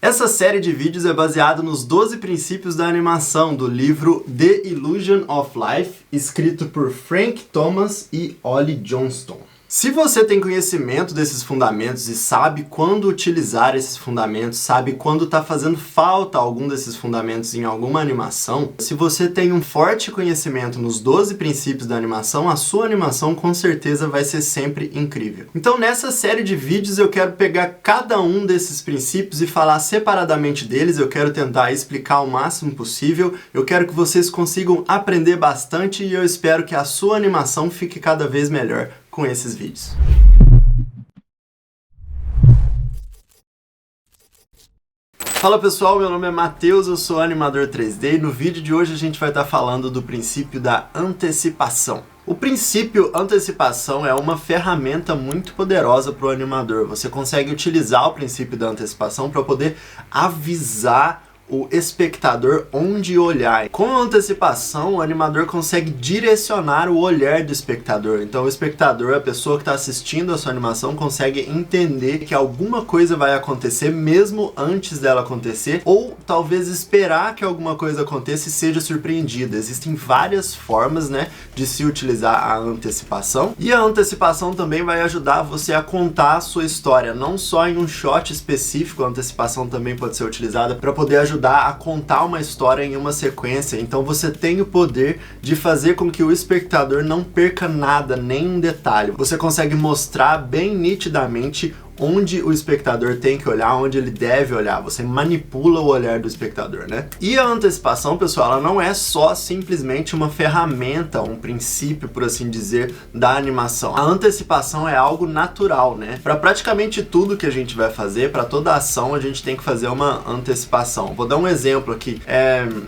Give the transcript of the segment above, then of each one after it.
Essa série de vídeos é baseada nos 12 princípios da animação do livro The Illusion of Life, escrito por Frank Thomas e Ollie Johnston. Se você tem conhecimento desses fundamentos e sabe quando utilizar esses fundamentos, sabe quando está fazendo falta algum desses fundamentos em alguma animação, se você tem um forte conhecimento nos 12 princípios da animação, a sua animação com certeza vai ser sempre incrível. Então nessa série de vídeos eu quero pegar cada um desses princípios e falar separadamente deles, eu quero tentar explicar o máximo possível, eu quero que vocês consigam aprender bastante e eu espero que a sua animação fique cada vez melhor com esses vídeos. Fala pessoal, meu nome é Matheus, eu sou animador 3D e no vídeo de hoje a gente vai estar falando do princípio da antecipação. O princípio antecipação é uma ferramenta muito poderosa para o animador. Você consegue utilizar o princípio da antecipação para poder avisar o espectador onde olhar. Com a antecipação, o animador consegue direcionar o olhar do espectador. Então o espectador, a pessoa que está assistindo a sua animação, consegue entender que alguma coisa vai acontecer mesmo antes dela acontecer, ou talvez esperar que alguma coisa aconteça e seja surpreendida. Existem várias formas, de se utilizar a antecipação, e a antecipação também vai ajudar você a contar a sua história, não só em um shot específico. A antecipação também pode ser utilizada para poder ajudar a contar uma história em uma sequência. Então você tem o poder de fazer com que o espectador não perca nada, nenhum detalhe. Você consegue mostrar bem nitidamente onde o espectador tem que olhar, onde ele deve olhar. Você manipula o olhar do espectador, E a antecipação, pessoal, ela não é só simplesmente uma ferramenta, um princípio, por assim dizer, da animação. A antecipação é algo natural, Para praticamente tudo que a gente vai fazer, para toda ação, a gente tem que fazer uma antecipação. Vou dar um exemplo aqui.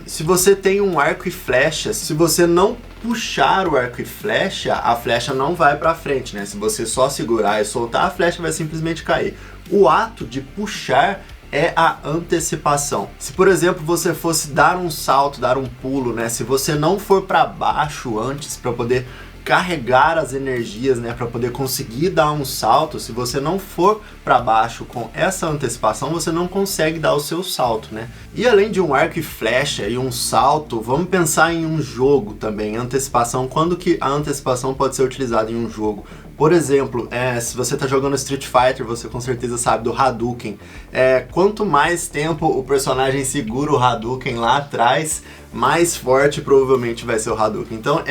Se você tem um arco e flecha, se você não puxar o arco e flecha, a flecha não vai para frente, Se você só segurar e soltar, a flecha vai simplesmente cair. O ato de puxar é a antecipação. Se, por exemplo, você fosse dar um salto, dar um pulo, Se você não for para baixo antes para poder carregar as energias, para poder conseguir dar um salto, se você não for para baixo com essa antecipação, você não consegue dar o seu salto, E além de um arco e flecha e um salto, vamos pensar em um jogo também, antecipação. Quando que a antecipação pode ser utilizada em um jogo? Por exemplo, se você está jogando Street Fighter, você com certeza sabe do Hadouken. Quanto mais tempo o personagem segura o Hadouken lá atrás, mais forte provavelmente vai ser o Hadouken. Então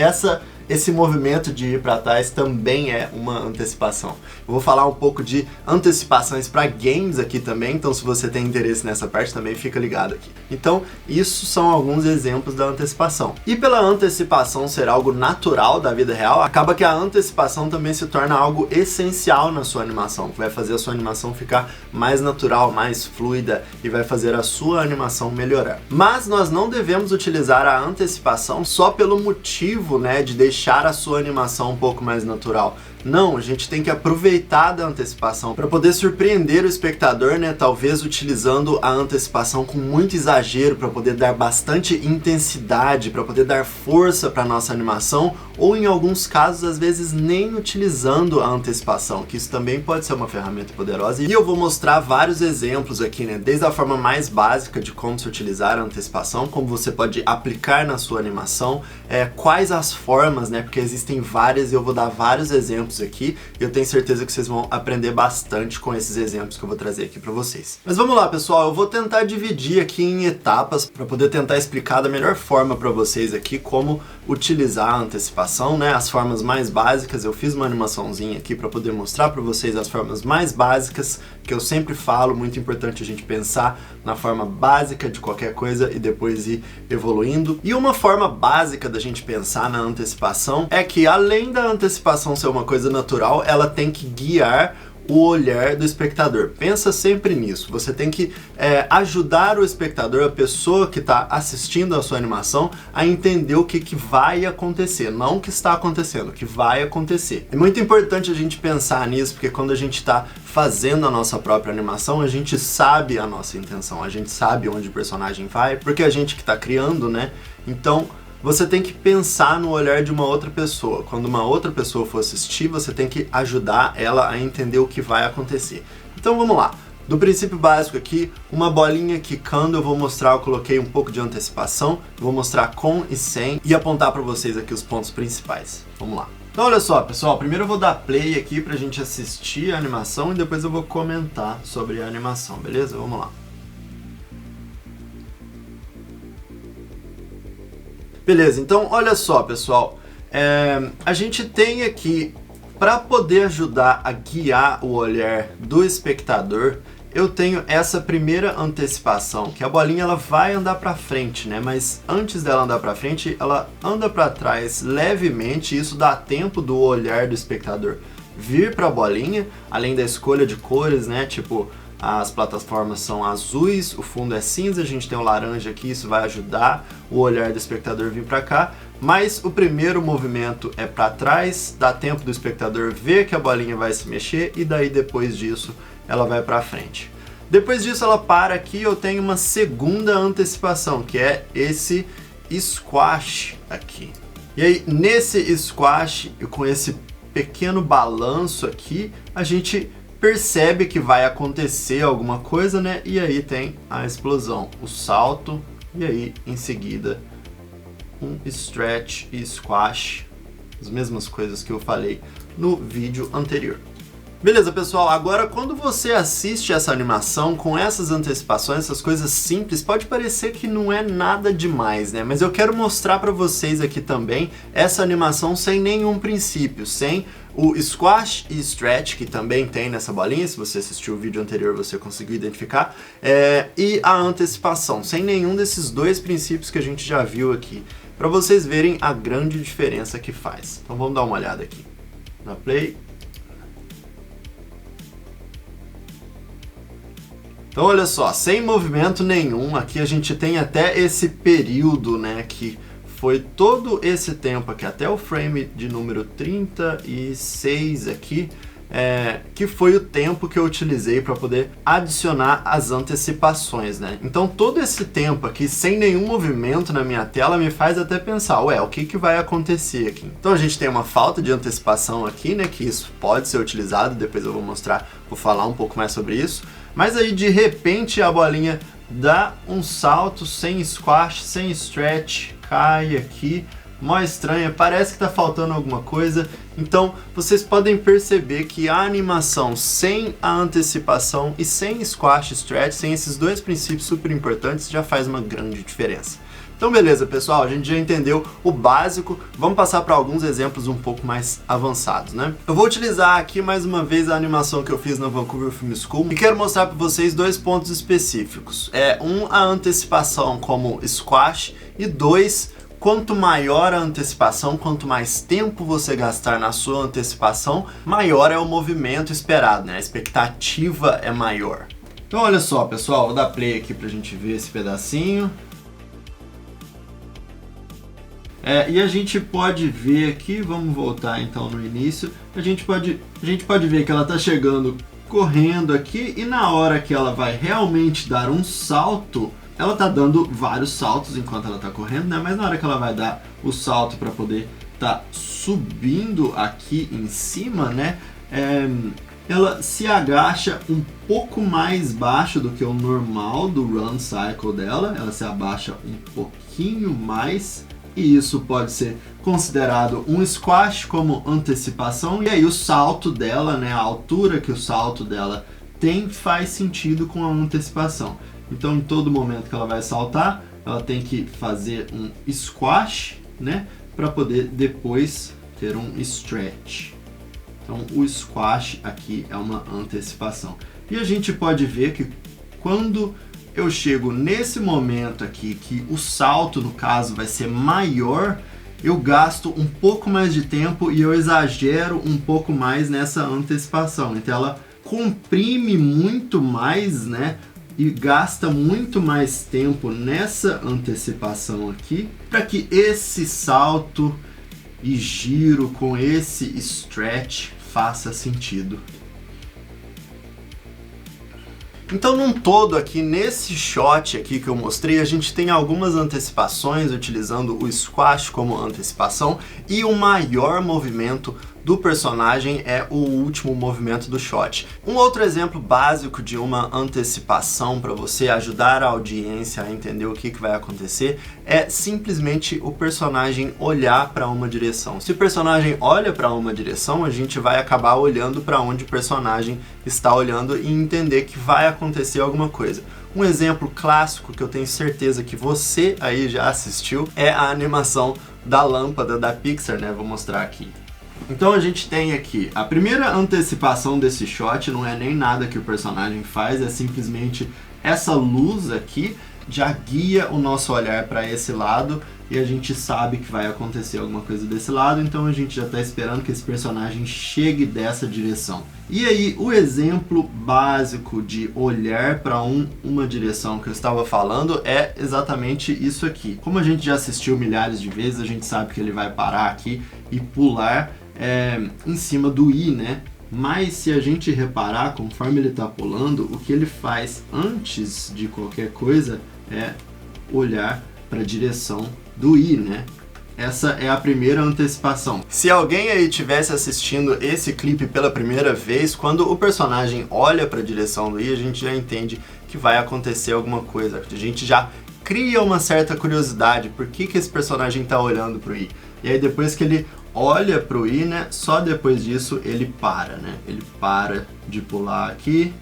esse movimento de ir para trás também é uma antecipação. Eu vou falar um pouco de antecipações para games aqui também, então se você tem interesse nessa parte também fica ligado aqui. Então isso são alguns exemplos da antecipação. E pela antecipação ser algo natural da vida real, acaba que a antecipação também se torna algo essencial na sua animação, que vai fazer a sua animação ficar mais natural, mais fluida e vai fazer a sua animação melhorar. Mas nós não devemos utilizar a antecipação só pelo motivo, de deixar a sua animação um pouco mais natural. Não, a gente tem que aproveitar da antecipação para poder surpreender o espectador, talvez utilizando a antecipação com muito exagero, para poder dar bastante intensidade, para poder dar força para nossa animação, ou em alguns casos, às vezes, nem utilizando a antecipação, que isso também pode ser uma ferramenta poderosa. E eu vou mostrar vários exemplos aqui, desde a forma mais básica de como se utilizar a antecipação, como você pode aplicar na sua animação, quais as formas, porque existem várias e eu vou dar vários exemplos aqui, e eu tenho certeza que vocês vão aprender bastante com esses exemplos que eu vou trazer aqui para vocês. Mas vamos lá, pessoal, eu vou tentar dividir aqui em etapas para poder tentar explicar da melhor forma para vocês aqui como utilizar a antecipação, as formas mais básicas. Eu fiz uma animaçãozinha aqui para poder mostrar para vocês as formas mais básicas, que eu sempre falo, muito importante a gente pensar na forma básica de qualquer coisa e depois ir evoluindo. E uma forma básica da gente pensar na antecipação é que, além da antecipação ser uma coisa natural, ela tem que guiar o olhar do espectador. Pensa sempre nisso. Você tem que ajudar o espectador, a pessoa que está assistindo a sua animação, a entender o que vai acontecer, não o que está acontecendo, o que vai acontecer. É muito importante a gente pensar nisso, porque quando a gente está fazendo a nossa própria animação, a gente sabe a nossa intenção, a gente sabe onde o personagem vai, porque é a gente que está criando, Então, você tem que pensar no olhar de uma outra pessoa. Quando uma outra pessoa for assistir, você tem que ajudar ela a entender o que vai acontecer. Então vamos lá. Do princípio básico aqui, uma bolinha quicando, eu vou mostrar, eu coloquei um pouco de antecipação, vou mostrar com e sem e apontar para vocês aqui os pontos principais. Vamos lá. Então olha só, pessoal, primeiro eu vou dar play aqui pra gente assistir a animação e depois eu vou comentar sobre a animação, beleza? Vamos lá. Beleza, então olha só, pessoal, a gente tem aqui, para poder ajudar a guiar o olhar do espectador, eu tenho essa primeira antecipação, que a bolinha ela vai andar para frente, né? Mas antes dela andar para frente, ela anda para trás levemente, isso dá tempo do olhar do espectador vir para a bolinha, além da escolha de cores, né? Tipo, as plataformas são azuis, o fundo é cinza, a gente tem o laranja aqui, isso vai ajudar o olhar do espectador vir para cá. Mas o primeiro movimento é para trás, dá tempo do espectador ver que a bolinha vai se mexer e daí depois disso ela vai para frente. Depois disso ela para aqui, eu tenho uma segunda antecipação, que é esse squash aqui. E aí nesse squash, com esse pequeno balanço aqui, a gente percebe que vai acontecer alguma coisa, né? E aí tem a explosão, o salto e aí em seguida um stretch e squash, as mesmas coisas que eu falei no vídeo anterior. Beleza, pessoal, agora quando você assiste essa animação com essas antecipações, essas coisas simples, pode parecer que não é nada demais, né? Mas eu quero mostrar para vocês aqui também essa animação sem nenhum princípio, sem o squash e stretch, que também tem nessa bolinha, se você assistiu o vídeo anterior você conseguiu identificar, e a antecipação, sem nenhum desses dois princípios que a gente já viu aqui, para vocês verem a grande diferença que faz. Então vamos dar uma olhada aqui. Na play. Então olha só, sem movimento nenhum, aqui a gente tem até esse período, né, que foi todo esse tempo aqui, até o frame de número 36 aqui, que foi o tempo que eu utilizei para poder adicionar as antecipações, né? Então todo esse tempo aqui, sem nenhum movimento na minha tela, me faz até pensar, ué, o que vai acontecer aqui? Então a gente tem uma falta de antecipação aqui, né, que isso pode ser utilizado, depois eu vou mostrar, vou falar um pouco mais sobre isso, mas aí de repente a bolinha dá um salto sem squash, sem stretch, cai aqui, mó estranha, parece que tá faltando alguma coisa. Então vocês podem perceber que a animação sem a antecipação e sem squash, stretch, sem esses dois princípios super importantes, já faz uma grande diferença. Então beleza, pessoal, a gente já entendeu o básico, vamos passar para alguns exemplos um pouco mais avançados, né? Eu vou utilizar aqui mais uma vez a animação que eu fiz na Vancouver Film School e quero mostrar para vocês dois pontos específicos. A antecipação como squash e dois, quanto maior a antecipação, quanto mais tempo você gastar na sua antecipação, maior é o movimento esperado, né? A expectativa é maior. Então olha só, pessoal, vou dar play aqui pra gente ver esse pedacinho. E a gente pode ver aqui, vamos voltar então no início, a gente pode ver que ela está chegando correndo aqui e na hora que ela vai realmente dar um salto, ela está dando vários saltos enquanto ela está correndo, né? Mas na hora que ela vai dar o salto para poder estar subindo aqui em cima, né? Ela se agacha um pouco mais baixo do que o normal do run cycle dela, ela se abaixa um pouquinho mais. E isso pode ser considerado um squash como antecipação. E aí o salto dela, né, a altura que o salto dela tem, faz sentido com a antecipação. Então em todo momento que ela vai saltar, ela tem que fazer um squash, né, para poder depois ter um stretch. Então o squash aqui é uma antecipação. E a gente pode ver que quando eu chego nesse momento aqui, que o salto, no caso, vai ser maior, eu gasto um pouco mais de tempo e eu exagero um pouco mais nessa antecipação. Então ela comprime muito mais, né? E gasta muito mais tempo nessa antecipação aqui, para que esse salto e giro com esse stretch faça sentido. Então, num todo aqui, nesse shot aqui que eu mostrei, a gente tem algumas antecipações utilizando o squash como antecipação e o maior movimento do personagem é o último movimento do shot. Um outro exemplo básico de uma antecipação para você ajudar a audiência a entender o que vai acontecer é simplesmente o personagem olhar para uma direção. Se o personagem olha para uma direção, a gente vai acabar olhando para onde o personagem está olhando e entender que vai acontecer alguma coisa. Um exemplo clássico que eu tenho certeza que você aí já assistiu é a animação da lâmpada da Pixar, né? Vou mostrar aqui. Então a gente tem aqui, a primeira antecipação desse shot não é nem nada que o personagem faz, é simplesmente essa luz aqui já guia o nosso olhar para esse lado e a gente sabe que vai acontecer alguma coisa desse lado, então a gente já está esperando que esse personagem chegue dessa direção. E aí, o exemplo básico de olhar para uma direção que eu estava falando é exatamente isso aqui. Como a gente já assistiu milhares de vezes, a gente sabe que ele vai parar aqui e pular em cima do I, né? Mas se a gente reparar, conforme ele está pulando, o que ele faz antes de qualquer coisa é olhar para a direção do I, né? Essa é a primeira antecipação. Se alguém aí estivesse assistindo esse clipe pela primeira vez, quando o personagem olha para a direção do I, a gente já entende que vai acontecer alguma coisa. A gente já cria uma certa curiosidade, por que esse personagem está olhando para o I? E aí depois que ele olha para o I, né, só depois disso ele para, né? Ele para de pular aqui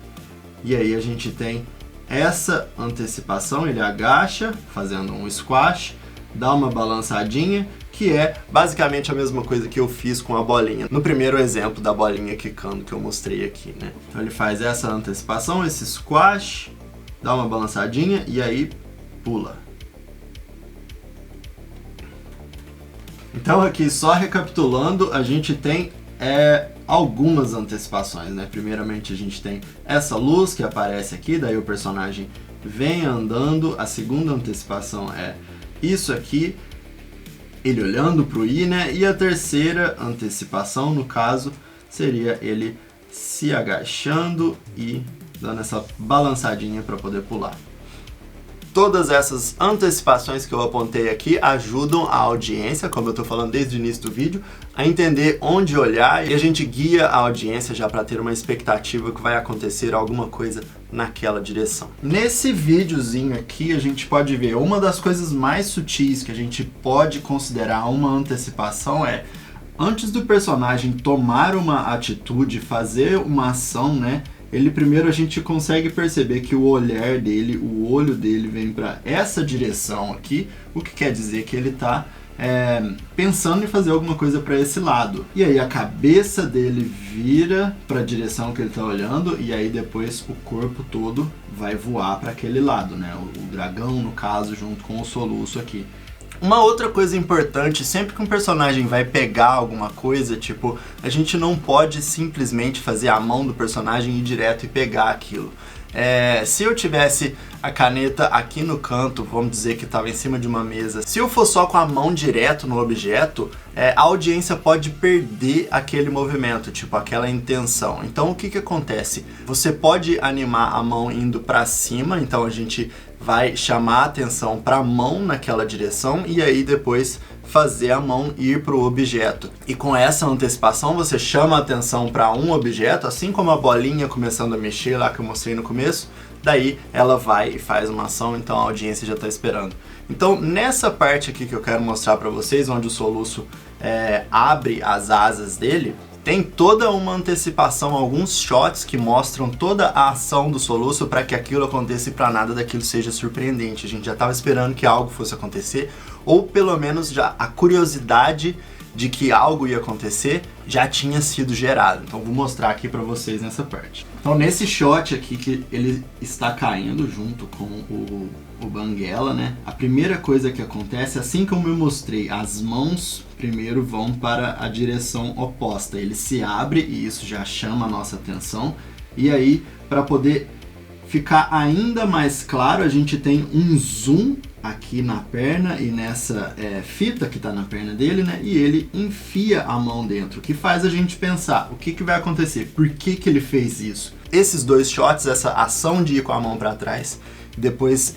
e aí a gente tem essa antecipação, ele agacha, fazendo um squash, dá uma balançadinha, que é basicamente a mesma coisa que eu fiz com a bolinha, no primeiro exemplo da bolinha quicando que eu mostrei aqui, né? Então ele faz essa antecipação, esse squash, dá uma balançadinha e aí pula. Então aqui, só recapitulando, a gente tem algumas antecipações, né? Primeiramente a gente tem essa luz que aparece aqui, daí o personagem vem andando. A segunda antecipação é isso aqui, ele olhando para o I, né? E a terceira antecipação, no caso, seria ele se agachando e dando essa balançadinha para poder pular. Todas essas antecipações que eu apontei aqui ajudam a audiência, como eu estou falando desde o início do vídeo, a entender onde olhar e a gente guia a audiência já para ter uma expectativa que vai acontecer alguma coisa naquela direção. Nesse videozinho aqui a gente pode ver uma das coisas mais sutis que a gente pode considerar uma antecipação é antes do personagem tomar uma atitude, fazer uma ação, né? Primeiro a gente consegue perceber que o olhar dele, o olho dele vem para essa direção aqui, o que quer dizer que ele está pensando em fazer alguma coisa para esse lado. E aí a cabeça dele vira para a direção que ele está olhando e aí depois o corpo todo vai voar para aquele lado, né? O dragão, no caso, junto com o soluço aqui. Uma outra coisa importante, sempre que um personagem vai pegar alguma coisa, tipo, a gente não pode simplesmente fazer a mão do personagem ir direto e pegar aquilo. Se eu tivesse a caneta aqui no canto, vamos dizer que estava em cima de uma mesa, se eu for só com a mão direto no objeto, a audiência pode perder aquele movimento, tipo aquela intenção. Então o que acontece? Você pode animar a mão indo para cima, então a gente vai chamar a atenção para a mão naquela direção e aí depois fazer a mão ir para o objeto. E com essa antecipação você chama a atenção para um objeto, assim como a bolinha começando a mexer lá que eu mostrei no começo, daí ela vai e faz uma ação, então a audiência já está esperando. Então nessa parte aqui que eu quero mostrar para vocês, onde o soluço abre as asas dele, tem toda uma antecipação, alguns shots que mostram toda a ação do soluço para que aquilo aconteça e para nada daquilo seja surpreendente. A gente já estava esperando que algo fosse acontecer, ou pelo menos já a curiosidade de que algo ia acontecer já tinha sido gerado. Então vou mostrar aqui para vocês nessa parte. Então nesse shot aqui que ele está caindo junto com o Banguela, né? A primeira coisa que acontece, assim como eu mostrei, as mãos primeiro vão para a direção oposta. Ele se abre e isso já chama a nossa atenção. E aí, para poder ficar ainda mais claro, a gente tem um zoom aqui na perna e nessa fita que está na perna dele, né? E ele enfia a mão dentro, o que faz a gente pensar, o que vai acontecer? Por que ele fez isso? Esses dois shots, essa ação de ir com a mão para trás depois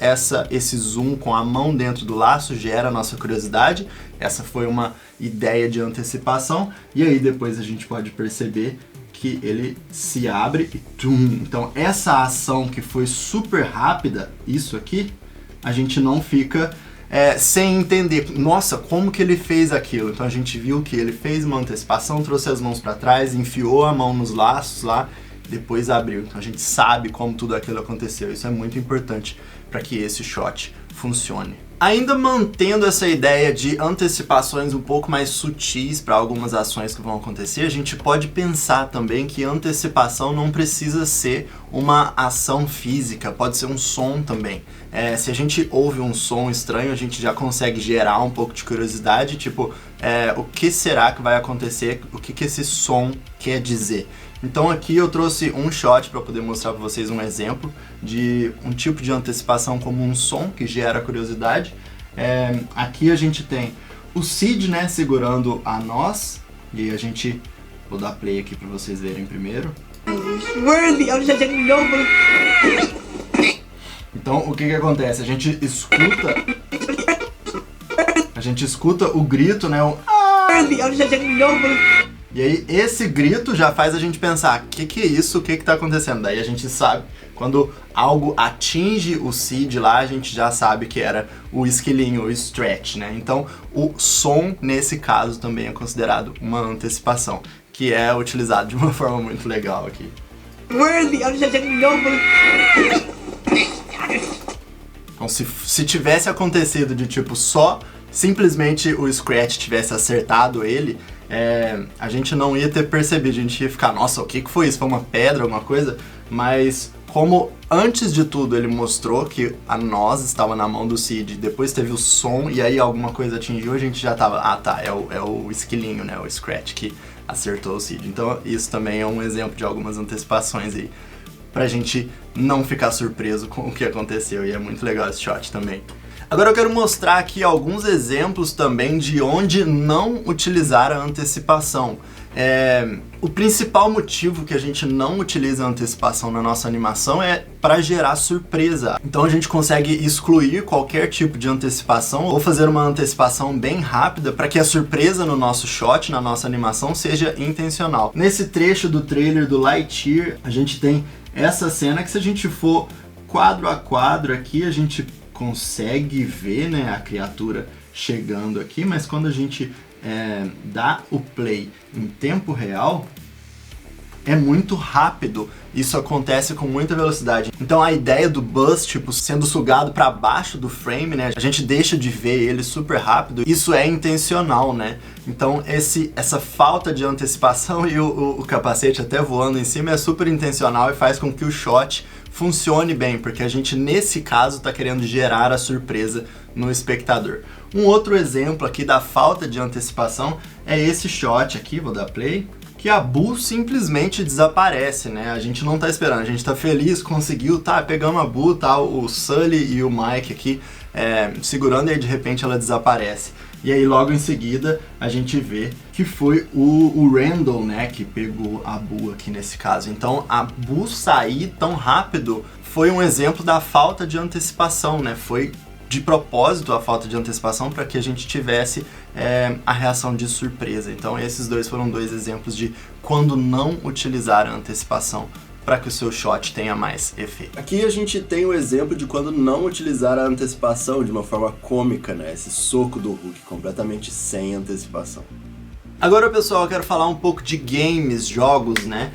esse zoom com a mão dentro do laço gera a nossa curiosidade. Essa foi uma ideia de antecipação, e aí depois a gente pode perceber que ele se abre e tum. Então essa ação que foi super rápida, isso aqui, a gente não fica sem entender, nossa, como que ele fez aquilo. Então a gente viu que ele fez uma antecipação, trouxe as mãos para trás, enfiou a mão nos laços lá, depois abriu. Então a gente sabe como tudo aquilo aconteceu. Isso é muito importante para que esse shot funcione. Ainda mantendo essa ideia de antecipações um pouco mais sutis para algumas ações que vão acontecer, a gente pode pensar também que antecipação não precisa ser uma ação física, pode ser um som também. Se a gente ouve um som estranho, a gente já consegue gerar um pouco de curiosidade, tipo, o que será que vai acontecer, o que esse som quer dizer. Então aqui eu trouxe um shot para poder mostrar para vocês um exemplo de um tipo de antecipação como um som que gera curiosidade. Aqui a gente tem o Cid, né, segurando a noz, e aí a gente... Vou dar play aqui para vocês verem primeiro. Então o que acontece? A gente escuta o grito, né, e aí esse grito já faz a gente pensar, o que é isso, o que tá acontecendo? Daí a gente sabe, quando algo atinge o Cid lá, a gente já sabe que era o esquilinho, o stretch, né? Então o som, nesse caso, também é considerado uma antecipação, que é utilizado de uma forma muito legal aqui. Então se tivesse acontecido de tipo só simplesmente o Scratch tivesse acertado ele, a gente não ia ter percebido, a gente ia ficar, nossa, o que foi isso? Foi uma pedra, alguma coisa? Mas como antes de tudo ele mostrou que a noz estava na mão do Cid, depois teve o som e aí alguma coisa atingiu, a gente já tava, é o esquilinho, né, o Scratch que acertou o Cid. Então isso também é um exemplo de algumas antecipações aí, pra gente não ficar surpreso com o que aconteceu, e é muito legal esse shot também. Agora eu quero mostrar aqui alguns exemplos também de onde não utilizar a antecipação. O principal motivo que a gente não utiliza a antecipação na nossa animação é para gerar surpresa. Então a gente consegue excluir qualquer tipo de antecipação ou fazer uma antecipação bem rápida para que a surpresa no nosso shot, na nossa animação, seja intencional. Nesse trecho do trailer do Lightyear, a gente tem essa cena que, se a gente for quadro a quadro aqui, a gente consegue ver, né, a criatura chegando aqui, mas quando a gente dá o play em tempo real, é muito rápido, isso acontece com muita velocidade. Então a ideia do Buzz, tipo, sendo sugado para baixo do frame, né, a gente deixa de ver ele super rápido, isso é intencional, né? Então essa falta de antecipação e o capacete até voando em cima é super intencional e faz com que o shot funcione bem, porque a gente nesse caso está querendo gerar a surpresa no espectador. Um outro exemplo aqui da falta de antecipação é esse shot aqui, vou dar play, que a Boo simplesmente desaparece, né? A gente não tá esperando, a gente tá feliz, conseguiu, tá, pegamos a Boo, tá, o Sully e o Mike aqui segurando, e aí de repente ela desaparece. E aí logo em seguida a gente vê que foi o Randall, né, que pegou a Boo aqui nesse caso. Então a Boo sair tão rápido foi um exemplo da falta de antecipação, né? Foi de propósito a falta de antecipação para que a gente tivesse a reação de surpresa. Então esses dois foram dois exemplos de quando não utilizar a antecipação para que o seu shot tenha mais efeito. Aqui a gente tem o exemplo de quando não utilizar a antecipação de uma forma cômica, né? Esse soco do Hulk completamente sem antecipação. Agora, pessoal, eu quero falar um pouco de games, jogos, né?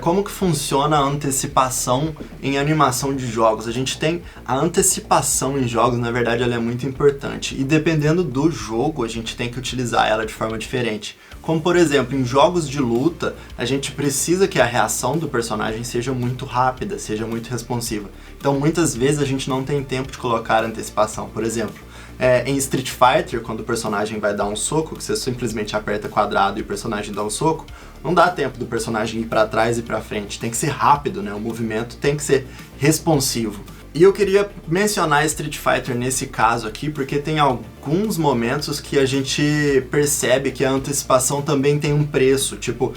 Como que funciona a antecipação em animação de jogos. A gente tem a antecipação em jogos, na verdade, ela é muito importante. E dependendo do jogo, a gente tem que utilizar ela de forma diferente. Como, por exemplo, em jogos de luta, a gente precisa que a reação do personagem seja muito rápida, seja muito responsiva. Então, muitas vezes, a gente não tem tempo de colocar antecipação. Por exemplo, em Street Fighter, quando o personagem vai dar um soco, que você simplesmente aperta quadrado e o personagem dá um soco, não dá tempo do personagem ir para trás e para frente, tem que ser rápido, né? O movimento tem que ser responsivo. E eu queria mencionar Street Fighter nesse caso aqui, porque tem alguns momentos que a gente percebe que a antecipação também tem um preço. Tipo,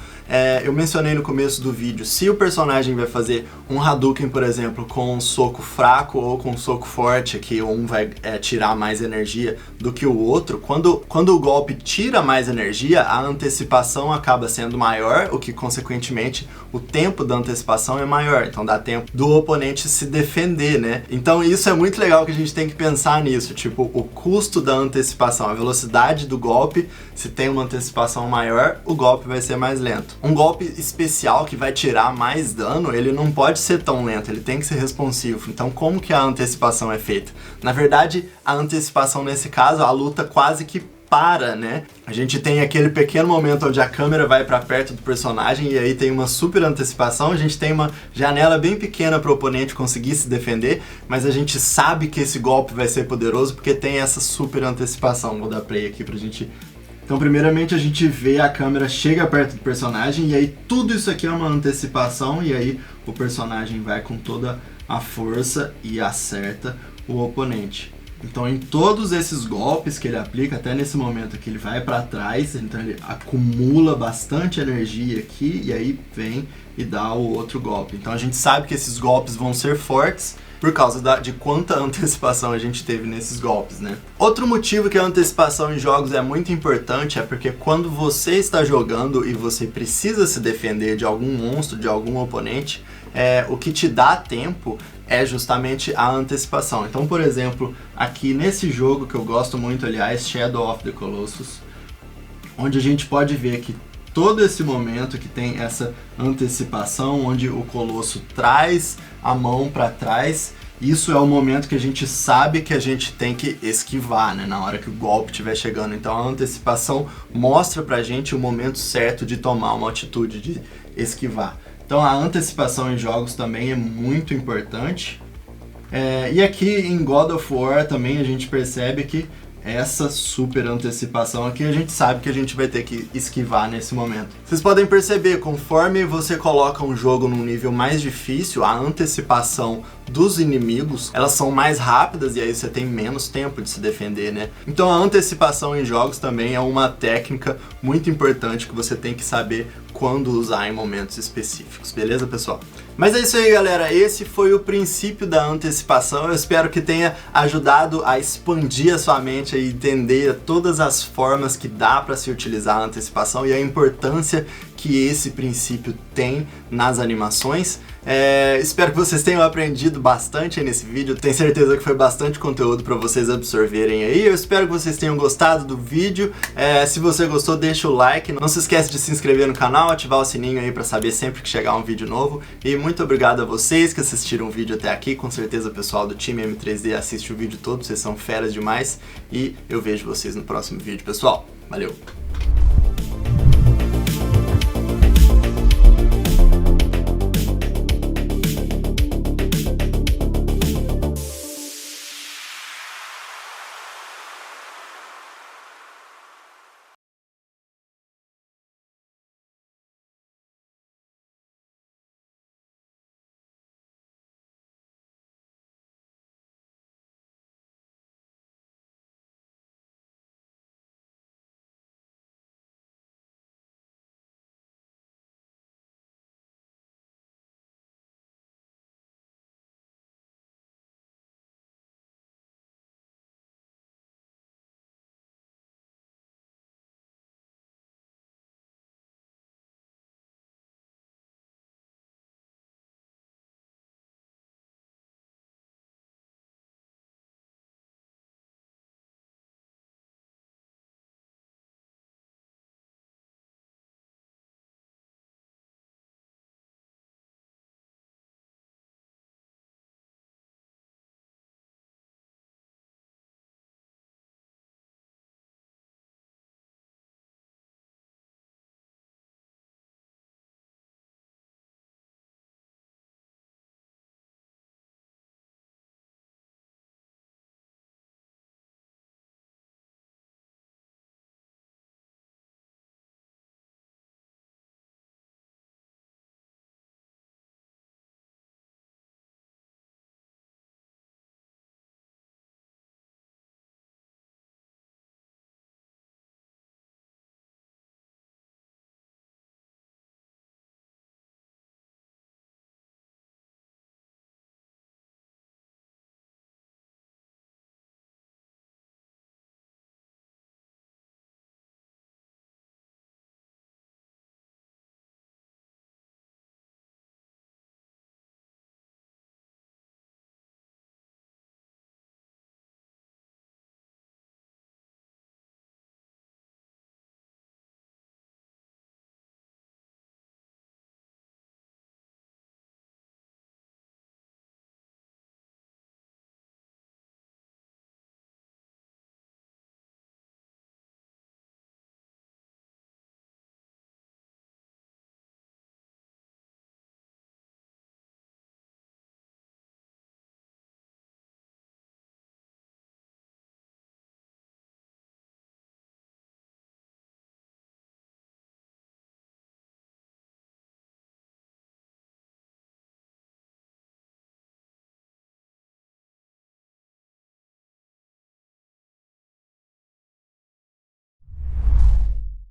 eu mencionei no começo do vídeo, se o personagem vai fazer um Hadouken, por exemplo, com um soco fraco ou com um soco forte, que um vai tirar mais energia do que o outro, quando o golpe tira mais energia, a antecipação acaba sendo maior, o que consequentemente o tempo da antecipação é maior, então dá tempo do oponente se defender, né? Então isso é muito legal, que a gente tem que pensar nisso, tipo, o custo da antecipação, a velocidade do golpe, se tem uma antecipação maior, o golpe vai ser mais lento. Um golpe especial que vai tirar mais dano, ele não pode ser tão lento, ele tem que ser responsivo. Então como que a antecipação é feita? Na verdade, a antecipação nesse caso, a luta quase que para, né? A gente tem aquele pequeno momento onde a câmera vai para perto do personagem e aí tem uma super antecipação, a gente tem uma janela bem pequena para o oponente conseguir se defender, mas a gente sabe que esse golpe vai ser poderoso porque tem essa super antecipação. Vou dar play aqui pra gente... Então, primeiramente a gente vê a câmera chega perto do personagem e aí tudo isso aqui é uma antecipação e aí o personagem vai com toda a força e acerta o oponente. Então, em todos esses golpes que ele aplica, até nesse momento que ele vai para trás, então ele acumula bastante energia aqui e aí vem e dá o outro golpe. Então a gente sabe que esses golpes vão ser fortes por causa de quanta antecipação a gente teve nesses golpes, né? Outro motivo que a antecipação em jogos é muito importante é porque quando você está jogando e você precisa se defender de algum monstro, de algum oponente, o que te dá tempo é justamente a antecipação. Então, por exemplo, aqui nesse jogo que eu gosto muito, aliás, Shadow of the Colossus, onde a gente pode ver que todo esse momento que tem essa antecipação, onde o Colosso traz a mão para trás, isso é o momento que a gente sabe que a gente tem que esquivar, né, na hora que o golpe estiver chegando. Então a antecipação mostra pra gente o momento certo de tomar uma atitude, de esquivar. Então a antecipação em jogos também é muito importante. E aqui em God of War também a gente percebe que essa super antecipação aqui a gente sabe que a gente vai ter que esquivar nesse momento. Vocês podem perceber, conforme você coloca um jogo num nível mais difícil, a antecipação dos inimigos, elas são mais rápidas e aí você tem menos tempo de se defender, né? Então a antecipação em jogos também é uma técnica muito importante que você tem que saber quando usar em momentos específicos, beleza, pessoal? Mas é isso aí, galera, esse foi o princípio da antecipação. Eu espero que tenha ajudado a expandir a sua mente e entender todas as formas que dá para se utilizar a antecipação e a importância que esse princípio tem nas animações. Espero que vocês tenham aprendido bastante aí nesse vídeo, tenho certeza que foi bastante conteúdo para vocês absorverem aí. Eu espero que vocês tenham gostado do vídeo. Se você gostou, deixa o like, não se esquece de se inscrever no canal, ativar o sininho aí para saber sempre que chegar um vídeo novo. E muito obrigado a vocês que assistiram o vídeo até aqui, com certeza o pessoal do time M3D assiste o vídeo todo, vocês são feras demais. E eu vejo vocês no próximo vídeo, pessoal. Valeu!